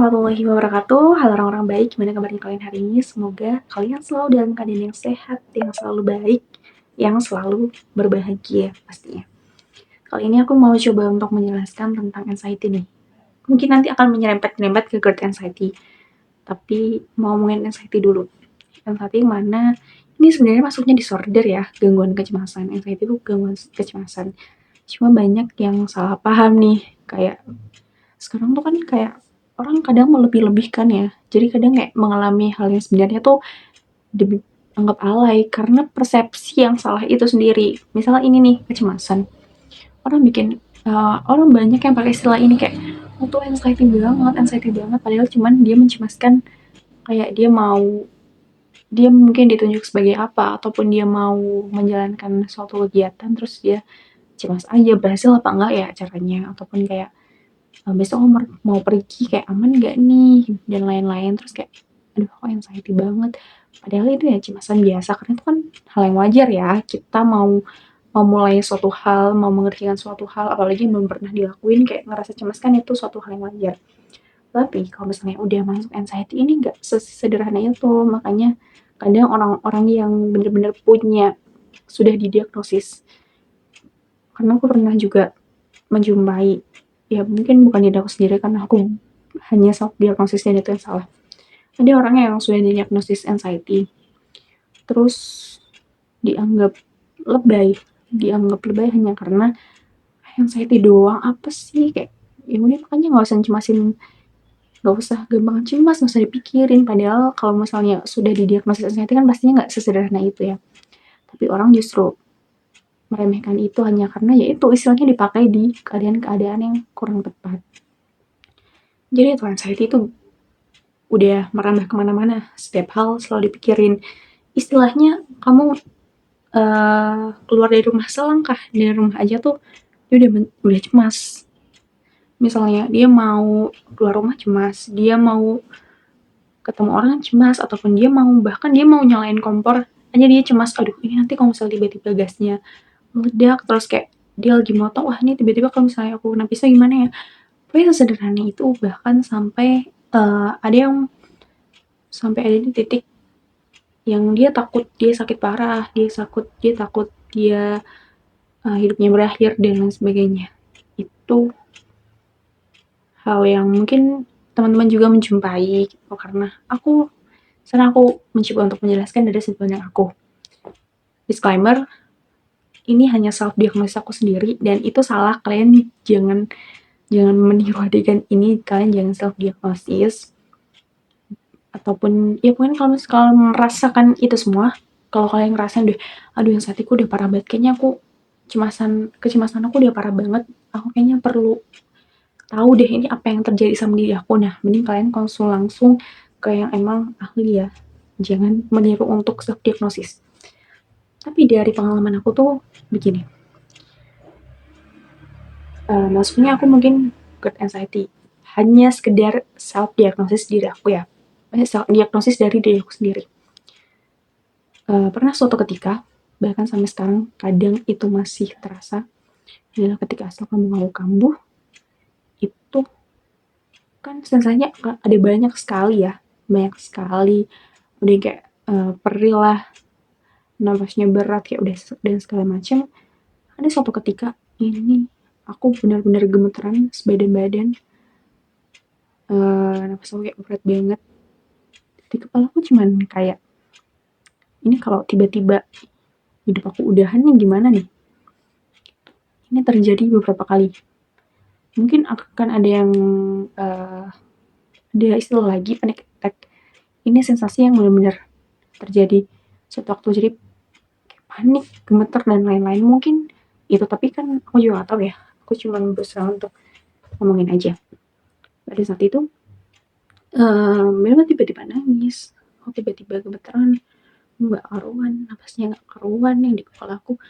warahmatullahi wabarakatuh. Halo orang-orang baik, gimana kabarnya kalian hari ini? Semoga kalian selalu dalam keadaan yang sehat, yang selalu baik, yang selalu berbahagia pastinya. Kali ini aku mau coba untuk menjelaskan tentang anxiety nih. Mungkin nanti akan menyerempet-nyerempet ke GERD anxiety. Tapi mau ngomongin anxiety dulu. Anxiety mana ini sebenarnya masuknya disorder ya, gangguan kecemasan. Anxiety itu gangguan kecemasan. Cuma banyak yang salah paham nih, kayak sekarang tuh kan kayak orang kadang melebih-lebihkan ya. Jadi kadang kayak mengalami hal yang sebenarnya tuh dianggap alay karena persepsi yang salah itu sendiri. Misalnya ini nih, kecemasan. Orang bikin orang banyak yang pakai istilah ini kayak oh tuh anxiety banget padahal cuman dia mencemaskan kayak dia mungkin ditunjuk sebagai apa ataupun dia mau menjalankan suatu kegiatan terus dia cemas aja berhasil apa enggak ya caranya ataupun kayak besok mau pergi kayak aman nggak nih dan lain-lain terus kayak aduh kok anxiety banget padahal itu ya cemasan biasa karena itu kan hal yang wajar ya kita mau memulai suatu hal mau mengerjakan suatu hal apalagi belum pernah dilakuin kayak ngerasa cemas kan itu suatu hal yang wajar tapi kalau misalnya udah masuk anxiety ini nggak sesederhana itu makanya kadang orang-orang yang benar-benar punya sudah didiagnosis karena aku pernah juga menjumpai ya mungkin bukan diri aku sendiri karena aku hanya self diagnosis dan itu yang salah ada orang yang sudah diagnosis anxiety terus dianggap lebay hanya karena anxiety doang apa sih kayak ya udah makanya nggak usah gampang cemas nggak usah dipikirin padahal kalau misalnya sudah didiagnosis anxiety kan pastinya nggak sesederhana itu ya tapi orang justru meremehkan itu hanya karena ya itu istilahnya dipakai di keadaan-keadaan yang kurang tepat. Jadi itu anxiety itu udah merambah kemana-mana. Setiap hal selalu dipikirin. Istilahnya kamu keluar dari rumah selangkah dari rumah aja tuh dia udah cemas. Misalnya dia mau keluar rumah cemas, dia mau ketemu orang cemas, ataupun bahkan dia mau nyalain kompor aja dia cemas. Aduh ini nanti kalau misalnya tiba-tiba gasnya meledak terus kayak dia lagi motong wah ini tiba-tiba kalau misalnya aku kena pisau gimana ya pokoknya sesederhana itu bahkan sampai ada di titik yang dia takut dia sakit parah dia takut dia hidupnya berakhir dan lain sebagainya itu hal yang mungkin teman-teman juga menjumpai gitu, karena aku mencoba untuk menjelaskan dari sudut pandang aku. Disclaimer, ini hanya self diagnosis aku sendiri dan itu salah kalian jangan meniru adegan ini kalian jangan self diagnosis ataupun ya pokoknya kalau merasakan itu semua kalau kalian ngerasain deh aduh yang saat itu udah parah banget kayaknya aku kecemasan aku udah parah banget aku kayaknya perlu tahu deh ini apa yang terjadi sama diri aku nah mending kalian konsul langsung ke yang emang ahli ya jangan meniru untuk self diagnosis tapi dari pengalaman aku tuh begini maksudnya aku mungkin GERD anxiety hanya sekedar self diagnosis diri aku ya self diagnosis dari diri aku sendiri pernah suatu ketika bahkan sampai sekarang kadang itu masih terasa adalah ketika asal kamu mau kambuh itu kan sensasinya ada banyak sekali udah kayak perih lah nafasnya berat kayak udah dan segala macam ada suatu ketika ini aku benar-benar gemeteran sebadan-badan nafas aku kayak berat banget di kepala aku cuman kayak ini kalau tiba-tiba hidup aku udahan nih gimana nih ini terjadi beberapa kali mungkin akan ada yang ada istilah lagi panic attack ini sensasi yang benar-benar terjadi suatu waktu jadi panik gemeter dan lain-lain mungkin itu tapi kan aku juga gak tahu ya aku cuma berusaha untuk ngomongin aja pada saat itu memang tiba-tiba nangis aku tiba-tiba gemeteran nggak karuan napasnya nggak karuan yang di kepala aku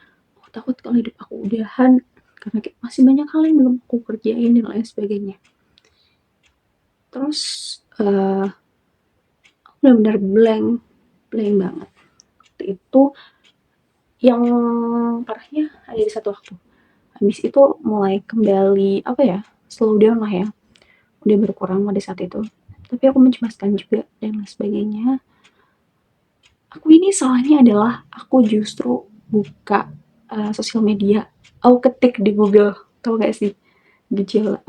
takut kalau hidup aku udahan karena kayak masih banyak hal yang belum aku kerjain dan lain sebagainya terus aku benar-benar blank banget waktu itu yang parahnya ada di satu waktu habis itu mulai kembali apa ya slow down lah ya udah berkurang pada saat itu tapi aku mencemaskan juga dan lain sebagainya. Aku ini salahnya adalah aku justru buka sosial media, aku ketik di Google, tau gak sih gejala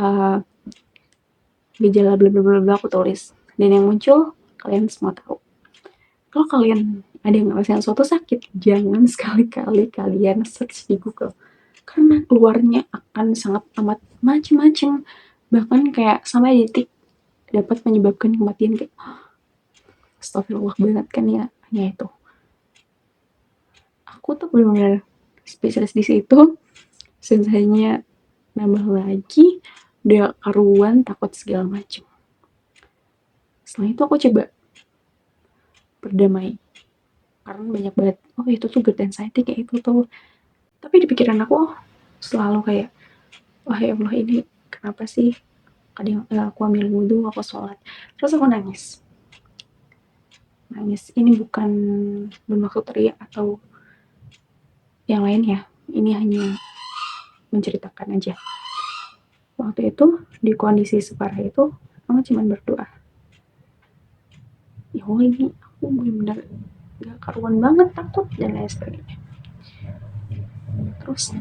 gejala bla bla bla bla, aku tulis dan yang muncul kalian semua tahu. Kalau kalian ada yang ngerasain suatu sakit, jangan sekali-kali kalian search di Google karena keluarnya akan sangat amat macem-macem, bahkan kayak sampai detik dapat menyebabkan kematian. Kayak astagfirullah banget kan ya, hanya itu aku tuh benar-benar spesialis di situ. Sisanya nambah lagi, udah karuan takut segala macam. Setelah itu aku coba berdamai karena banyak banget, oh itu tuh GERD anxiety kayak itu tuh. Tapi di pikiran aku selalu kayak, wah ya Allah ini kenapa sih. Kadang aku ambil wudhu, aku sholat, terus aku nangis. Ini bukan bermaksud teriak atau yang lain ya, ini hanya menceritakan aja. Waktu itu di kondisi separah itu aku cuma berdoa, ya Allah ini aku benar-benar gak karuan banget takut dan lain sebagainya. Terus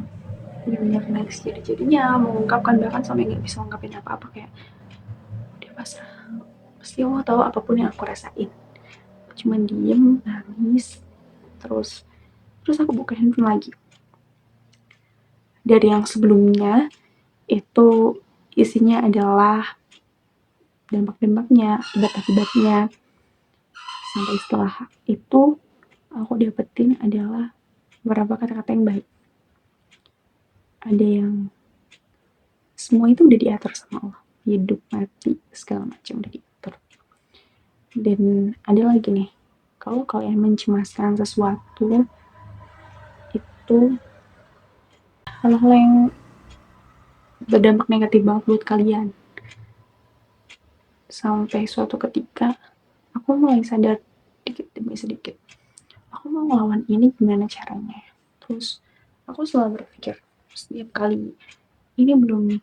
benar-benar nangis jadi-jadinya, mengungkapkan bahkan sampai gak bisa ngungkapin apa-apa, kayak udah pasrah, pasti Allah tahu apapun yang aku rasain. Aku cuma diem nangis. Terus aku buka handphone lagi. Dari yang sebelumnya itu isinya adalah dampak-dampaknya, akibat-akibatnya. Sampai setelah itu aku dapetin adalah beberapa kata-kata yang baik. Ada yang semua itu udah diatur sama Allah, hidup mati segala macam udah diatur. Dan ada lagi nih, kalau kalian mencemaskan sesuatu itu hal-hal yang berdampak negatif banget buat kalian. Sampai suatu ketika aku mulai sadar sedikit demi sedikit, aku mau ngelawan ini gimana caranya. Terus aku selalu berpikir setiap kali ini belum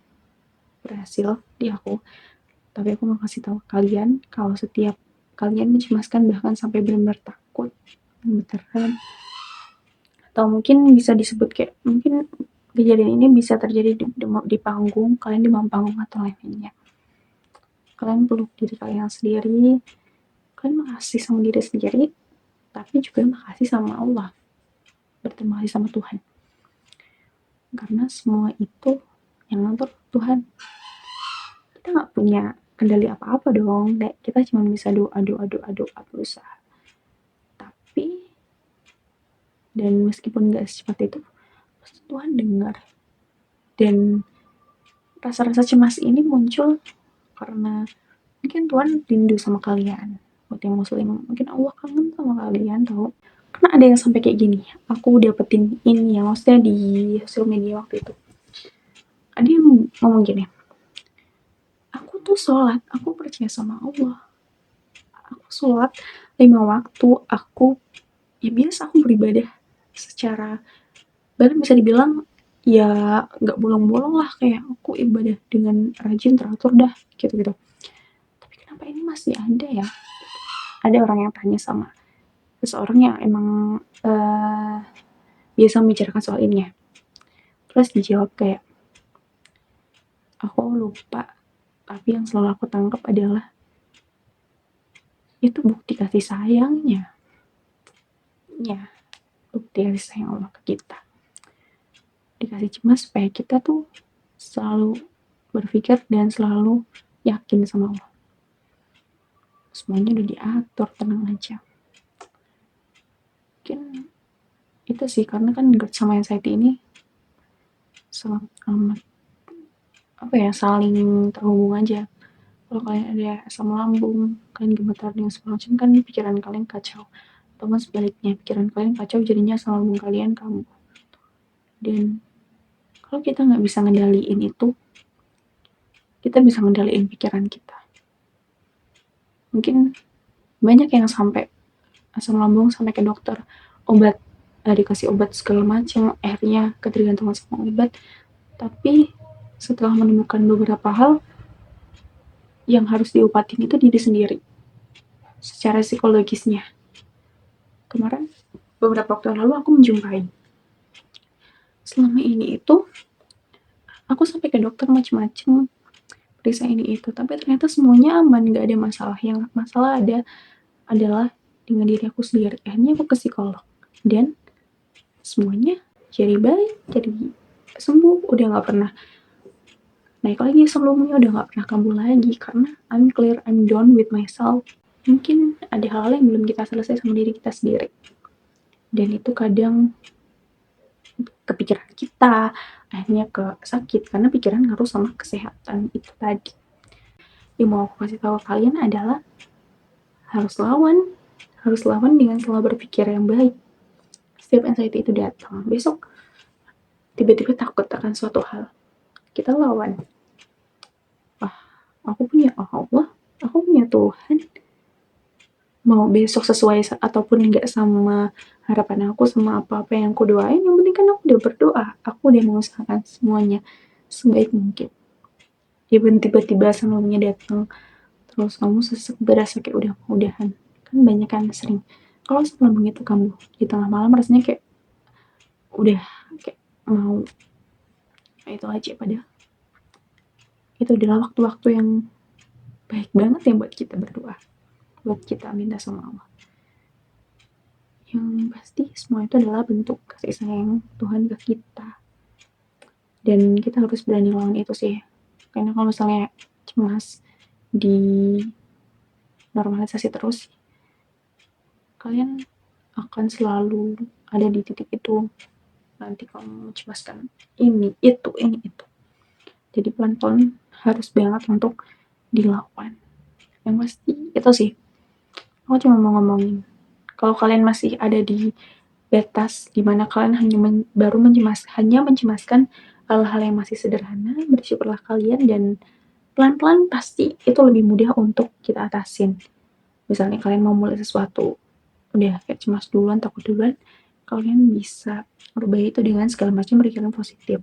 berhasil di aku, tapi aku mau kasih tahu kalian kalau setiap kalian mencemaskan bahkan sampai benar-benar takut gemeteran, atau mungkin bisa disebut kayak mungkin kejadian ini bisa terjadi di panggung kalian, di panggung atau lainnya. Kalian peluk diri kalian sendiri, kalian makasih sama diri sendiri, tapi juga makasih sama Allah, berterima kasih sama Tuhan, karena semua itu yang ngatur Tuhan. Kita nggak punya kendali apa-apa dong, kayak kita cuma bisa doa berusaha. Tapi dan meskipun nggak secepat itu, pasti Tuhan dengar. Dan rasa-rasa cemas ini muncul karena mungkin Tuhan rindu sama kalian. Buat yang muslim, mungkin Allah kangen sama kalian tau. Karena ada yang sampai kayak gini, aku dapetin ini ya, maksudnya di sosial media waktu itu. Ada yang ngomong gini, aku tuh sholat, aku percaya sama Allah. Aku sholat 5 waktu, aku ya biasa aku beribadah secara, bahkan bisa dibilang ya gak bolong-bolong lah, kayak aku ibadah dengan rajin, teratur dah, gitu-gitu. Tapi kenapa ini masih ada ya? Ada orang yang tanya sama seseorang yang emang biasa membicarakan soal ini ya. Terus dijawab kayak, aku lupa, tapi yang selalu aku tangkap adalah itu bukti kasih sayangnya. Ya, bukti kasih sayang Allah ke kita. Dikasih cemas supaya kita tuh selalu berpikir dan selalu yakin sama Allah. Semuanya udah diatur, tenang aja. Mungkin itu sih, karena kan GERD sama anxiety ini sangat amat saling terhubung aja. Kalau kalian ada asam lambung, kalian gemetar dengan segala macam, kan pikiran kalian kacau. Atau sebaliknya, pikiran kalian kacau, jadinya asam lambung kalian kambuh. Dan kalau kita nggak bisa ngendaliin itu, kita bisa ngendaliin pikiran kita. Mungkin banyak yang sampai asam lambung sampai ke dokter, obat, dikasih obat segala macam, akhirnya ketergantungan sama obat. Tapi setelah menemukan beberapa hal, yang harus diobatin itu diri sendiri secara psikologisnya. Kemarin beberapa waktu yang lalu aku menjumpai, selama ini itu aku sampai ke dokter macem-macem, periksa ini itu, tapi ternyata semuanya aman, nggak ada masalah. Yang masalah adalah dengan diri aku sendiri. Akhirnya aku ke psikolog dan semuanya jadi baik, jadi sembuh, udah nggak pernah naik lagi sebelumnya, udah nggak pernah kambuh lagi karena I'm clear, I'm done with myself. Mungkin ada hal-hal yang belum kita selesai sama diri kita sendiri, dan itu kadang kepikiran kita akhirnya ke sakit karena pikiran ngaruh sama kesehatan itu tadi. Yang mau aku kasih tahu kalian adalah harus lawan dengan selalu berpikir yang baik. Setiap anxiety itu datang, besok tiba-tiba takut akan suatu hal, kita lawan. Wah, aku punya Allah, aku punya Tuhan. Mau besok sesuai ataupun enggak sama harapan aku, sama apa-apa yang aku doain, yang penting kan aku udah berdoa, aku udah mengusahakan semuanya sebaik mungkin. Ya tiba-tiba sebelumnya datang, terus kamu sesek berasa kayak udah udahan. Kan banyak kan sering. Kalau sebelum itu kamu di tengah malam rasanya kayak udah kayak mau itu aja, padahal itu adalah waktu-waktu yang baik banget ya buat kita berdoa, buat kita minta sama Allah. Yang pasti semua itu adalah bentuk kasih sayang Tuhan ke kita, dan kita harus berani lawan itu sih. Karena kalau misalnya cemas di normalisasi terus, kalian akan selalu ada di titik itu. Nanti kamu mencemaskan ini itu, jadi pelan-pelan harus banget untuk dilawan. Yang pasti itu sih, aku cuma mau ngomongin, kalau kalian masih ada di batas dimana kalian hanya mencemaskan hal-hal yang masih sederhana, bersyukurlah kalian, dan pelan-pelan pasti itu lebih mudah untuk kita atasin. Misalnya kalian mau mulai sesuatu, udah kayak cemas duluan, takut duluan, kalian bisa merubah itu dengan segala macam pikiran positif.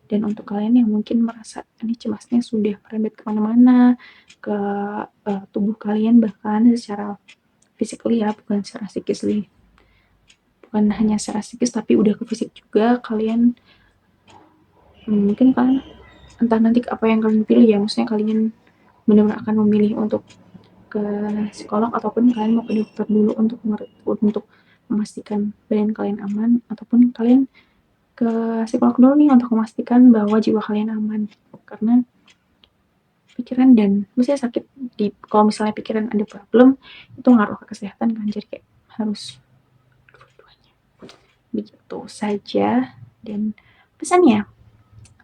Dan untuk kalian yang mungkin merasa ini cemasnya sudah merembet kemana-mana, ke tubuh kalian, bahkan secara physically ya, bukan secara psikis, bukan hanya secara psikis tapi udah ke fisik juga, kalian mungkin kalian entah nanti apa yang kalian pilih ya, maksudnya kalian benar-benar akan memilih untuk ke psikolog ataupun kalian mau ke dokter dulu untuk memastikan badan kalian aman, ataupun kalian ke psikolog dulu nih untuk memastikan bahwa jiwa kalian aman. Karena pikiran dan misalnya sakit kalau misalnya pikiran ada problem itu ngaruh ke kesehatan kan, jadi kayak harus dua-duanya. Begitu saja. Dan pesannya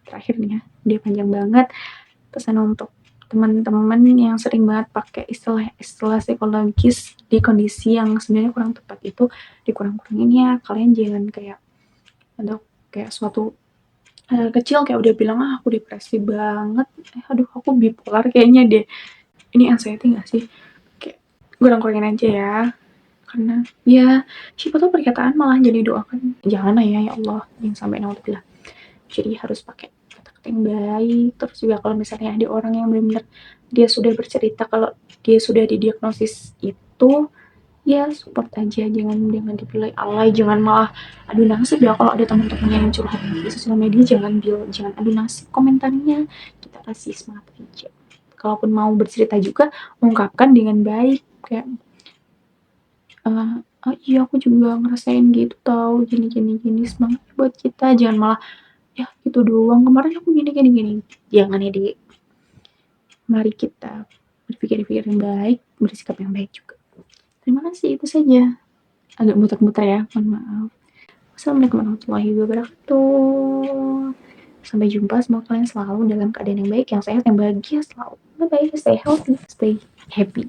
terakhir nih ya, dia panjang banget, pesan untuk teman-teman yang sering banget pakai istilah psikologis di kondisi yang sebenarnya kurang tepat, itu dikurang-kurangin ya. Kalian jangan kayak untuk kayak suatu kecil kayak udah bilang aku depresi banget, aduh aku bipolar kayaknya deh, ini anxiety gak sih, kayak kurang-kurangin aja ya. Karena ya siapa tahu perkataan malah jadi doa kan, jangan ya Allah, yang sampai naudzubillah. Jadi harus pakai kata-kata yang baik. Terus juga kalau misalnya ada orang yang benar-benar dia sudah bercerita kalau dia sudah didiagnosis itu, ya support aja, jangan dipilih alay, jangan malah adu nasib ya. Kalau ada teman-teman yang curhat di sosial media, jangan adu nasib komentarnya, kita kasih semangat aja. Kalaupun mau bercerita juga ungkapkan dengan baik, kayak oh iya aku juga ngerasain gitu tahu, gini, semangat buat kita, jangan malah ya gitu doang, kemarin aku gini. Jangan ya, mari kita berpikir yang baik, bersikap yang baik juga. Terima kasih, itu saja. Agak muter-muter ya, mohon maaf. Assalamualaikum warahmatullahi wabarakatuh. Sampai jumpa, semoga kalian selalu dalam keadaan yang baik, yang sehat, yang bahagia selalu. Bye bye, stay healthy, stay happy.